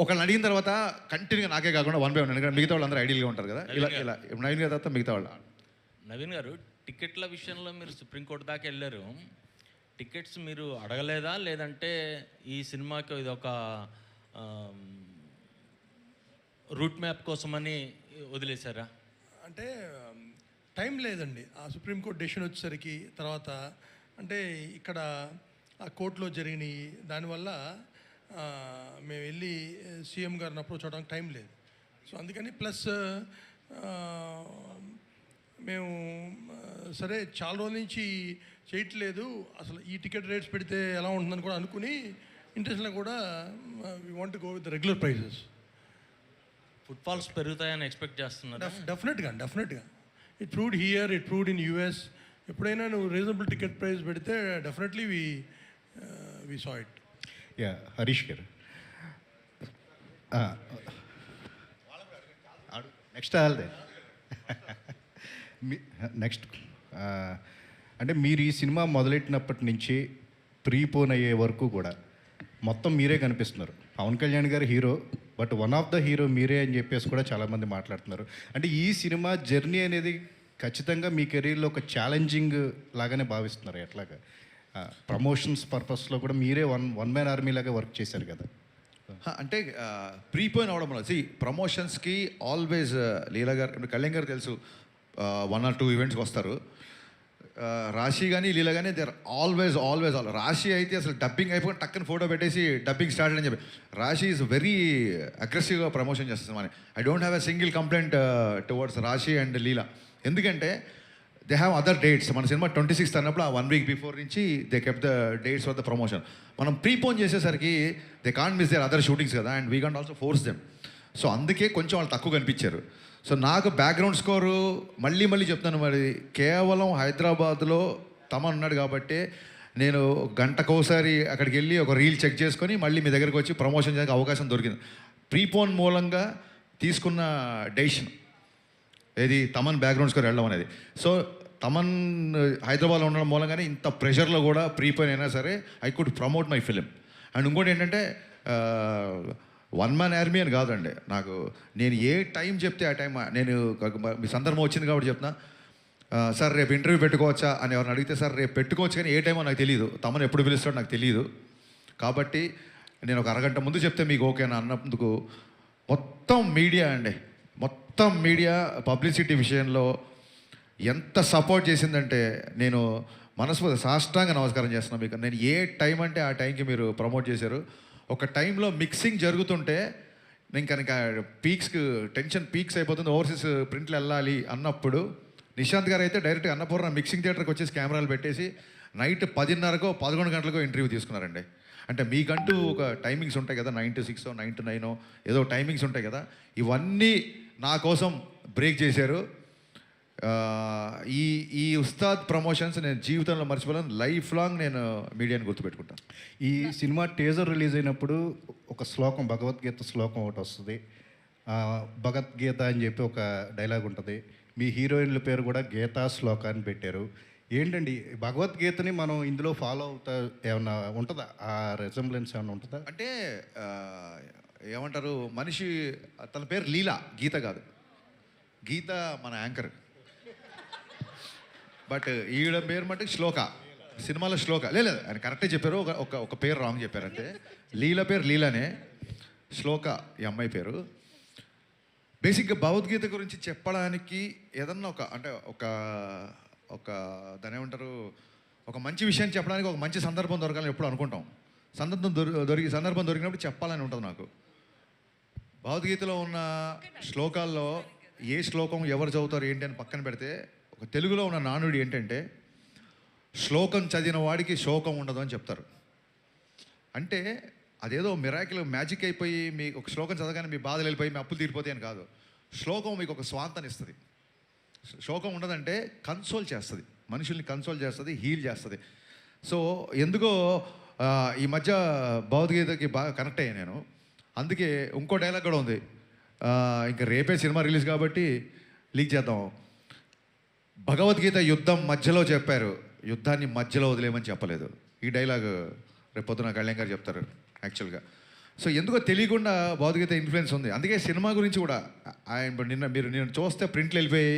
ఒకళ్ళని అడిగిన తర్వాత కంటిన్యూగా నాకే కాకుండా వన్ బై వన్, ఎందుకంటే మిగతా వాళ్ళందరూ ఐడియల్గా ఉంటారు కదా. ఇలా ఇలా నవీన్ గారి తర్వాత మిగతా వాళ్ళు. నవీన్ గారు, టికెట్ల విషయంలో మీరు సుప్రీంకోర్టు దాకా వెళ్ళారు. టికెట్స్ మీరు అడగలేదా, లేదంటే ఈ సినిమాకి ఇది ఒక రూట్ మ్యాప్ కోసమని వదిలేశారా? అంటే టైం లేదండి. ఆ సుప్రీంకోర్టు డెసిషన్ వచ్చేసరికి తర్వాత అంటే ఇక్కడ ఆ కోర్టులో జరిగినాయి, దానివల్ల మేము వెళ్ళి సీఎం గారిని అప్రోచ్ అవ్వడానికి టైం లేదు. సో అందుకని ప్లస్ మేము సరే చాలా రోజుల నుంచి చేయట్లేదు, అసలు ఈ టికెట్ రేట్స్ పెడితే ఎలా ఉంటుందని కూడా అనుకుని ఇంటర్నేషనల్ కూడా we want to go with regular prices. Footfalls పెరుగుతాయని ఎక్స్పెక్ట్ చేస్తున్నారు. డెఫినెట్గా it proved here, it proved in US. ఎప్పుడైనా నువ్వు రీజనబుల్ టికెట్ ప్రైస్ పెడితే definitely we saw it. Yeah, Harish garu next వాళ్ళదే. నెక్స్ట్ అంటే మీరు ఈ సినిమా మొదలెట్టినప్పటి నుంచి ప్రీపోన్ అయ్యే వరకు కూడా మొత్తం మీరే కనిపిస్తున్నారు. పవన్ కళ్యాణ్ గారు hero, but one of the hero మీరే అని చెప్పేసి కూడా చాలామంది మాట్లాడుతున్నారు. అంటే ఈ సినిమా జర్నీ అనేది ఖచ్చితంగా మీ కెరీర్లో ఒక ఛాలెంజింగ్ లాగానే భావిస్తున్నారు. ఎట్లాగా ప్రమోషన్స్ పర్పస్లో కూడా మీరే వన్ మ్యాన్ ఆర్మీ లాగా వర్క్ చేశారు కదా. అంటే ప్రీపోయిన్ అవడం వల్ల ప్రమోషన్స్కి ఆల్వేస్ లీలా గారు, ఇప్పుడు కళ్యాణ్ గారు తెలుసు, 1 or 2 ఈవెంట్స్కి వస్తారు. రాశి కానీ లీలా కానీ దే ఆర్ ఆల్వేస్ రాశి అయితే అసలు డబ్బింగ్ అయిపోయి టక్కని ఫోటో పెట్టేసి డబ్బింగ్ స్టార్ట్ అని చెప్పి రాశి ఈజ్ వెరీ అగ్రెసివ్గా ప్రమోషన్ చేస్తుంది. మన I don't have a single complaint towards Rashi and Leela. ఎందుకంటే దే హ్యావ్ అదర్ డేట్స్. మన సినిమా 26th అన్నప్పుడు ఆ 1 week బిఫోర్ నుంచి they kept the dates for the promotion. మనం ప్రీపోన్ చేసేసరికి they can't miss their other shootings కదా, and we can't also force them. So అందుకే కొంచెం వాళ్ళు తక్కువ కనిపించారు. సో నాకు బ్యాక్గ్రౌండ్ స్కోరు మళ్ళీ చెప్తాను, మరి కేవలం హైదరాబాద్లో తమన్ ఉన్నాడు కాబట్టి నేను గంటకోసారి అక్కడికి వెళ్ళి ఒక రీల్ చెక్ చేసుకొని మళ్ళీ మీ దగ్గరికి వచ్చి ప్రమోషన్ చేయడానికి అవకాశం దొరికింది. ప్రీపోన్ మూలంగా తీసుకున్న డెసిషన్ ఏది తమన్ బ్యాక్గ్రౌండ్ స్కోర్ వెళ్ళడం అనేది. సో తమన్ హైదరాబాద్లో ఉండడం మూలంగానే ఇంత ప్రెషర్లో కూడా ప్రీపోయిన్ అయినా సరే I could promote my film. And ఇంకోటి ఏంటంటే వన్ మ్యాన్ ఆర్మీ అని కాదండి, నాకు నేను ఏ టైం చెప్తే ఆ టైం, నేను మీ సందర్భం వచ్చింది కాబట్టి చెప్తున్నా. సార్ రేపు ఇంటర్వ్యూ పెట్టుకోవచ్చా అని ఎవరిని అడిగితే సార్ రేపు పెట్టుకోవచ్చు, కానీ ఏ టైమో నాకు తెలియదు, తమను ఎప్పుడు పిలుస్తాడో నాకు తెలియదు. కాబట్టి నేను ఒక అరగంట ముందు చెప్తే మీకు ఓకేనా అన్నందుకు మొత్తం మీడియా పబ్లిసిటీ విషయంలో ఎంత సపోర్ట్ చేసిందంటే నేను మనస్ఫూర్తి సాష్టాంగ నమస్కారం చేస్తున్నాను మీకు. నేను ఏ టైం అంటే ఆ టైంకి మీరు ప్రమోట్ చేశారు. ఒక టైంలో మిక్సింగ్ జరుగుతుంటే ఇంకా టెన్షన్ పీక్స్ అయిపోతుంది, ఓవర్సీస్ ప్రింట్లు వెళ్ళాలి అన్నప్పుడు నిశాంత్ గారు అయితే డైరెక్ట్గా అన్నపూర్ణ మిక్సింగ్ థియేటర్కి వచ్చేసి కెమెరాలు పెట్టేసి నైట్ 10:30కో 11 గంటలకో ఇంటర్వ్యూ తీసుకున్నారండి. అంటే మీకంటూ ఒక టైమింగ్స్ ఉంటాయి కదా, 9 to 6, 9 to 9 ఏదో టైమింగ్స్ ఉంటాయి కదా, ఇవన్నీ నా కోసం బ్రేక్ చేశారు. ఈ ఉస్తాద్ ప్రమోషన్స్ నేను జీవితంలో మర్చిపోలేను. లైఫ్ లాంగ్ నేను మీడియాని గుర్తుపెట్టుకుంటాను. ఈ సినిమా టీజర్ రిలీజ్ అయినప్పుడు ఒక శ్లోకం, భగవద్గీత శ్లోకం ఒకటి వస్తుంది. భగవద్గీత అని చెప్పి ఒక డైలాగ్ ఉంటుంది. మీ హీరోయిన్ల పేరు కూడా గీతా శ్లోక అని పెట్టారు. ఏంటండి భగవద్గీతని మనం ఇందులో ఫాలో అవుతా ఏమన్నా ఉంటుందా? ఆ రెసెంబ్లెన్స్ ఏమన్నా ఉంటుందా? అంటే ఏమంటారు, మనిషి తన పేరు లీలా, గీత కాదు. గీత మన యాంకర్, బట్ ఈవిడ పేరు మటుకు శ్లోక. సినిమాలో శ్లోక లేదు, ఆయన కరెక్టే చెప్పారు, ఒక పేరు రాంగ్ చెప్పారంటే. లీల పేరు లీలానే, శ్లోక ఈ అమ్మాయి పేరు. బేసిక్గా భగవద్గీత గురించి చెప్పడానికి ఏదన్నా ఒక దాని ఏమంటారు, ఒక మంచి విషయం చెప్పడానికి ఒక మంచి సందర్భం దొరకాలని ఎప్పుడు అనుకుంటాం. సందర్భం దొరికినప్పుడు చెప్పాలని ఉంటుంది నాకు. భగవద్గీతలో ఉన్న శ్లోకాల్లో ఏ శ్లోకం ఎవరు చదువుతారు ఏంటి అని పక్కన పెడితే, ఒక తెలుగులో ఉన్న నానుడి ఏంటంటే శ్లోకం చదివిన వాడికి శోకం ఉండదు అని చెప్తారు. అంటే అదేదో మిరాకిల్ మ్యాజిక్ అయిపోయి మీకు ఒక శ్లోకం చదవగానే మీ బాధలు వెళ్ళిపోయి మీ అప్పులు తీరిపోతాయి అని కాదు. శ్లోకం మీకు ఒక స్వాంతాన్ని ఇస్తుంది. శోకం ఉండదంటే కన్సోల్ చేస్తుంది, మనుషుల్ని కన్సోల్ చేస్తుంది, హీల్ చేస్తుంది. సో ఎందుకో ఈ మధ్య భగవద్గీతకి బాగా కనెక్ట్ అయ్యాను నేను. అందుకే ఇంకో డైలాగ్ కూడా ఉంది, ఇంకా రేపే సినిమా రిలీజ్ కాబట్టి లీక్ చేద్దాం. భగవద్గీత యుద్ధం మధ్యలో చెప్పారు, యుద్ధాన్ని మధ్యలో వదిలేమని చెప్పలేదు. ఈ డైలాగ్ రేపు పొద్దున కళ్యాణ్ గారు చెప్తారు యాక్చువల్గా. సో ఎందుకో తెలియకుండా భౌతికత ఇన్ఫ్లుయెన్స్ ఉంది. అందుకే సినిమా గురించి కూడా ఆయన ఇప్పుడు నిన్న చూస్తే ప్రింట్లు వెళ్ళిపోయి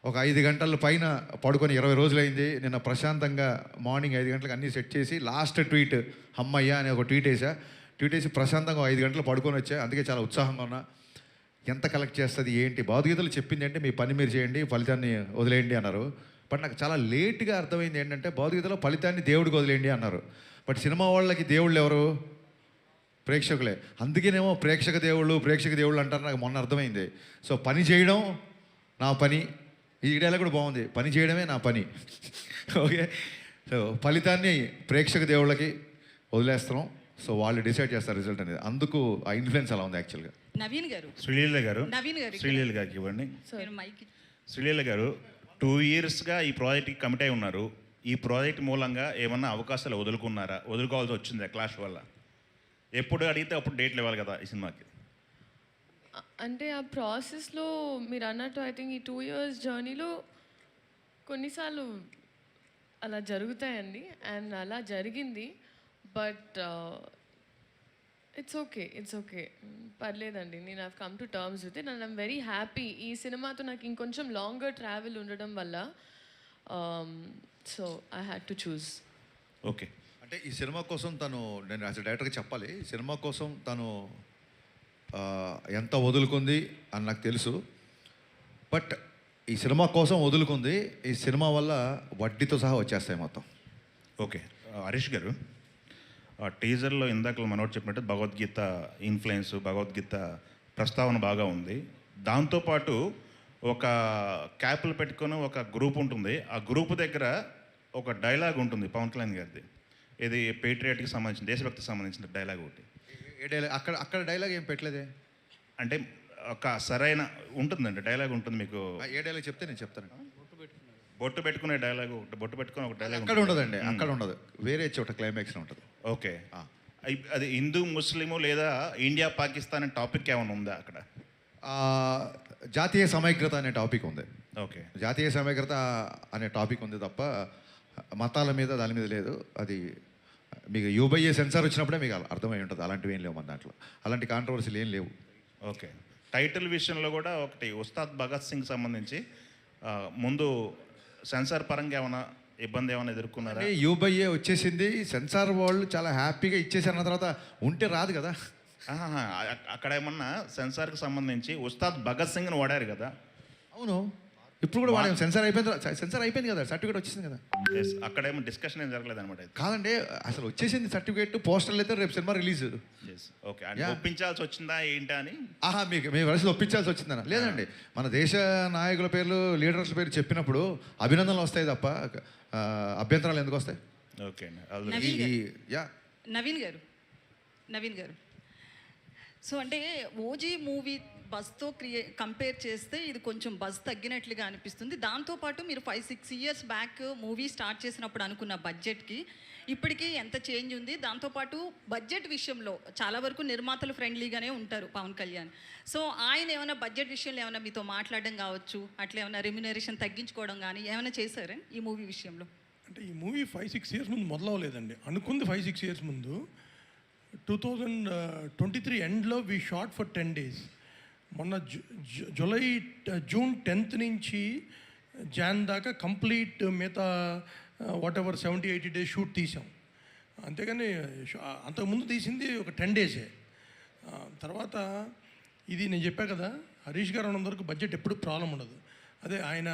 ఒక 5 గంటల పైన పడుకొని 20 రోజులైంది. నిన్న ప్రశాంతంగా మార్నింగ్ 5 గంటలకు అన్నీ సెట్ చేసి లాస్ట్ ట్వీట్ అమ్మయ్య అని ఒక ట్వీట్ వేసి ప్రశాంతంగా 5 గంటలు పడుకొని వచ్చా. అందుకే చాలా ఉత్సాహంగా ఉన్నా. ఎంత కలెక్ట్ చేస్తుంది ఏంటి భౌతికతలు చెప్పింది అంటే మీ పని మీరు చేయండి, ఫలితాన్ని వదిలేయండి అన్నారు. బట్ నాకు చాలా లేట్గా అర్థమైంది ఏంటంటే భౌతికతలో ఫలితాన్ని దేవుడికి వదిలేయండి అన్నారు. బట్ సినిమా వాళ్ళకి దేవుళ్ళు ఎవరు? ప్రేక్షకులే. అందుకేనేమో ప్రేక్షక దేవుళ్ళు అంటారు. నాకు మొన్న అర్థమైంది. సో పని చేయడం నా పని. ఈ డైలాగ్ కూడా బాగుంది, పని చేయడమే నా పని. ఓకే, సో ఫలితాన్ని ప్రేక్షక దేవుళ్ళకి వదిలేస్తున్నాం. సో వాళ్ళు డిసైడ్ చేస్తారు రిజల్ట్ అనేది. అందుకు ఆ ఇన్ఫ్లుయెన్స్ అలా ఉంది యాక్చువల్గా. నవీన్ గారు శ్రీలీల గారు ఇక్కడ. శ్రీలీల గారికి ఇవ్వండి. మీరు మైక్ శ్రీలీల గారు 2 yearsగా ఈ ప్రాజెక్ట్కి కమిట్ అయి ఉన్నారు. ఈ ప్రాజెక్ట్ మూలంగా ఏమన్నా అవకాశాలు వదులుకోవాల్సి వచ్చిందా క్లాష్ వల్ల? ఎప్పుడు అడిగితే అప్పుడు డేట్లు ఇవ్వాలి కదా ఈ సినిమాకి. అంటే ఆ ప్రాసెస్లో మీరు అన్నట్టు ఐ థింక్ ఈ 2 years జర్నీలో కొన్నిసార్లు అలా జరుగుతాయండి. అండ్ అలా జరిగింది. బట్ ఇట్స్ ఓకే పర్లేదండి. నేను I've come to terms with it and I'm very happy. ఈ సినిమాతో నాకు ఇంకొంచెం లాంగర్ ట్రావెల్ ఉండడం వల్ల so I had to choose. Okay, అంటే ఈ సినిమా కోసం నేను యాజ్ డైరెక్టర్గా చెప్పాలి. ఈ సినిమా కోసం తను ఎంత వదులుకుంది అని నాకు తెలుసు. బట్ ఈ సినిమా కోసం వదులుకుంది, ఈ సినిమా వల్ల వడ్డీతో సహా వచ్చేస్తాయి మొత్తం. ఓకే. హరీష్ గారు, టీజర్లో ఇందాక మనోడు చెప్పినట్టు భగవద్గీత ఇన్ఫ్లుయెన్స్, భగవద్గీత ప్రస్తావన బాగా ఉంది. దాంతోపాటు ఒక క్యాప్లు పెట్టుకొని ఒక గ్రూప్ ఉంటుంది. ఆ గ్రూప్ దగ్గర ఒక డైలాగ్ ఉంటుంది పవన్ కళ్యాణ్ గారిది. ఇది పేట్రియాట్కి సంబంధించిన, దేశభక్తికి సంబంధించిన డైలాగ్ ఒకటి. ఏ డైలాగ్? అక్కడ డైలాగ్ ఏం పెట్టలేదే. అంటే ఒక సరైన ఉంటుందండి డైలాగ్ ఉంటుంది మీకు. ఏ డైలాగ్ చెప్తే నేను చెప్తాను. బొట్టు పెట్టుకునే డైలాగ్ ఒకటి, బొట్టు పెట్టుకునే ఒక డైలాగ్ అక్కడ ఉండదండి, అక్కడ ఉండదు, వేరే చోట క్లైమాక్స్ ఉంటుంది. ఓకే, అది హిందూ ముస్లిము లేదా ఇండియా పాకిస్తాన్ అనే టాపిక్ ఏమైనా ఉందా అక్కడ? జాతీయ సమైక్యత అనే టాపిక్ ఉంది. ఓకే, జాతీయ సమైక్యత అనే టాపిక్ ఉంది తప్ప మతాల మీద దాని మీద లేదు. అది మీకు యూబైఏ సెన్సార్ వచ్చినప్పుడే మీకు అర్థమై ఉంటుంది. అలాంటివి ఏం లేవు మన దాంట్లో, అలాంటి కాంట్రవర్సీలు ఏం లేవు. ఓకే. టైటిల్ విషయంలో కూడా ఒకటి ఉస్తాద్ భగత్ సింగ్ సంబంధించి ముందు సెన్సార్ పరంగా ఏమైనా ఇబ్బంది ఏమైనా ఎదుర్కొన్నారా? యూబైఏ వచ్చేసింది, సెన్సార్ వాళ్ళు చాలా హ్యాపీగా ఇచ్చేసారన్న తర్వాత ఉంటే రాదు కదా. అక్కడ ఏమన్నా సెన్సార్కి సంబంధించి ఉస్తాద్ భగత్ సింగ్ని వాడారు కదా. అవును, ఇప్పుడు కూడా వాడాము. సెన్సార్ అయిపోయింది కదా, సర్టిఫికేట్ వచ్చేసింది కదా. అక్కడ ఏమో డిస్కషన్ ఏం జరగలేదు అనమాట. కాదండి, అసలు వచ్చేసింది సర్టిఫికేట్, పోస్టర్లు అయితే రేపు సినిమా రిలీజ్. ఓకే, అంటే ఒప్పించాల్సి వచ్చిందా ఏంటా అని? మీకు మీ వరుసలో ఒప్పించాల్సి వచ్చిందన్న? లేదండి, మన దేశ నాయకుల పేర్లు, లీడర్స్ పేరు చెప్పినప్పుడు అభినందనలు వస్తాయి తప్ప అభ్యంతరాలు ఎందుకు వస్తాయి? ఓకే నవీన్ గారు సో అంటే ఓజీ మూవీ బజ్తో కంపేర్ చేస్తే ఇది కొంచెం బజ్ తగ్గినట్లుగా అనిపిస్తుంది. దాంతోపాటు మీరు 5-6 years బ్యాక్ మూవీ స్టార్ట్ చేసినప్పుడు అనుకున్న బడ్జెట్కి ఇప్పటికీ ఎంత చేంజ్ ఉంది? దాంతోపాటు బడ్జెట్ విషయంలో చాలా వరకు నిర్మాతలు ఫ్రెండ్లీగానే ఉంటారు పవన్ కళ్యాణ్. సో ఆయన ఏమైనా బడ్జెట్ విషయంలో ఏమైనా మీతో మాట్లాడడం కావచ్చు, అట్లా ఏమైనా రెమ్యునరేషన్ తగ్గించుకోవడం కానీ ఏమైనా చేశారా ఈ మూవీ విషయంలో? అంటే ఈ మూవీ 5-6 years ముందు మొదలవలేదండి. అనుకుంది 5-6 years ముందు. 2023 ఎండ్లో వీ షాట్ ఫర్ 10 days. మొన్న జూన్ 10th నుంచి జాన్ దాకా కంప్లీట్ మిగతా వాట్ ఎవర్ 70-80 days షూట్ తీసాం. అంతేగాని అంతకుముందు తీసింది ఒక 10 days. తర్వాత ఇది నేను చెప్పా కదా, హరీష్ గారు అన్నంతవరకు బడ్జెట్ ఎప్పుడు ప్రాబ్లం ఉండదు. అదే ఆయన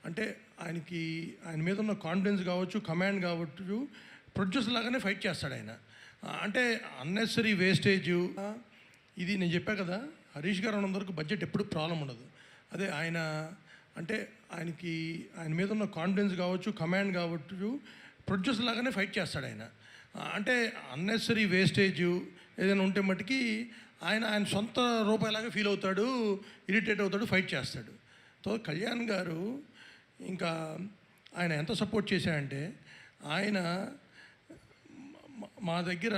అంటే ఆయన మీద ఉన్న కాన్ఫిడెన్స్ కావచ్చు, కమాండ్ కావచ్చు, ప్రొడ్యూసర్ లాగానే ఫైట్ చేస్తాడు ఆయన. అంటే అన్నెసరీ వేస్టేజ్ ఇది నేను చెప్పా కదా, హరీష్ గారు అన్నంతవరకు బడ్జెట్ ఎప్పుడు ప్రాబ్లం ఉండదు. అదే ఆయన అంటే ఆయన మీద ఉన్న కాన్ఫిడెన్స్ కావచ్చు, కమాండ్ కావచ్చు, ప్రొడ్యూసర్ లాగానే ఫైట్ చేస్తాడు ఆయన. అంటే అన్నెసరీ వేస్టేజ్ ఏదైనా ఉంటే మట్టుకి ఆయన సొంత రూపాయలాగా ఫీల్ అవుతాడు, ఇరిటేట్ అవుతాడు, ఫైట్ చేస్తాడు. సో కళ్యాణ్ గారు ఇంకా ఆయన ఎంత సపోర్ట్ చేశాడంటే, ఆయన మా దగ్గర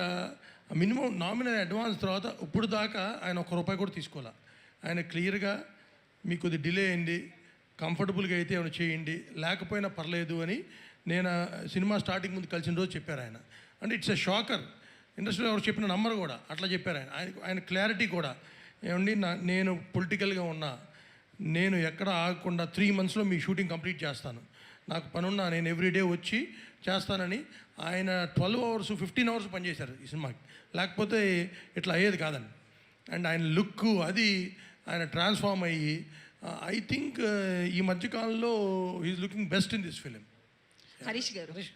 మినిమం నామినల్ అడ్వాన్స్ తర్వాత ఇప్పుడు దాకా ఆయన ₹1 కూడా తీసుకోవాలి. ఆయన క్లియర్గా మీకు కొద్ది డిలే అయింది, కంఫర్టబుల్గా అయితే ఏమైనా చేయండి, లేకపోయినా పర్లేదు అని నేను సినిమా స్టార్టింగ్ ముందు కలిసిన రోజు చెప్పారు ఆయన. అంటే ఇట్స్ ఎ షాకర్. ఇండస్ట్రీలో ఎవరు చెప్పిన నంబర్ కూడా అట్లా చెప్పారు ఆయన క్లారిటీ కూడా ఏమండి నేను పొలిటికల్గా ఉన్నా, నేను ఎక్కడ ఆగకుండా 3 monthsలో మీ షూటింగ్ కంప్లీట్ చేస్తాను, నాకు పనున్నా నేను ఎవ్రీడే వచ్చి చేస్తానని ఆయన 12 hours 15 hours పనిచేశారు ఈ సినిమాకి, లేకపోతే ఇట్లా అయ్యేది కాదండి. అండ్ ఆయన లుక్ అది ఆయన ట్రాన్స్ఫార్మ్ అయ్యి ఐ థింక్ ఈ మధ్యకాలంలో is looking best in this film. Harish గారు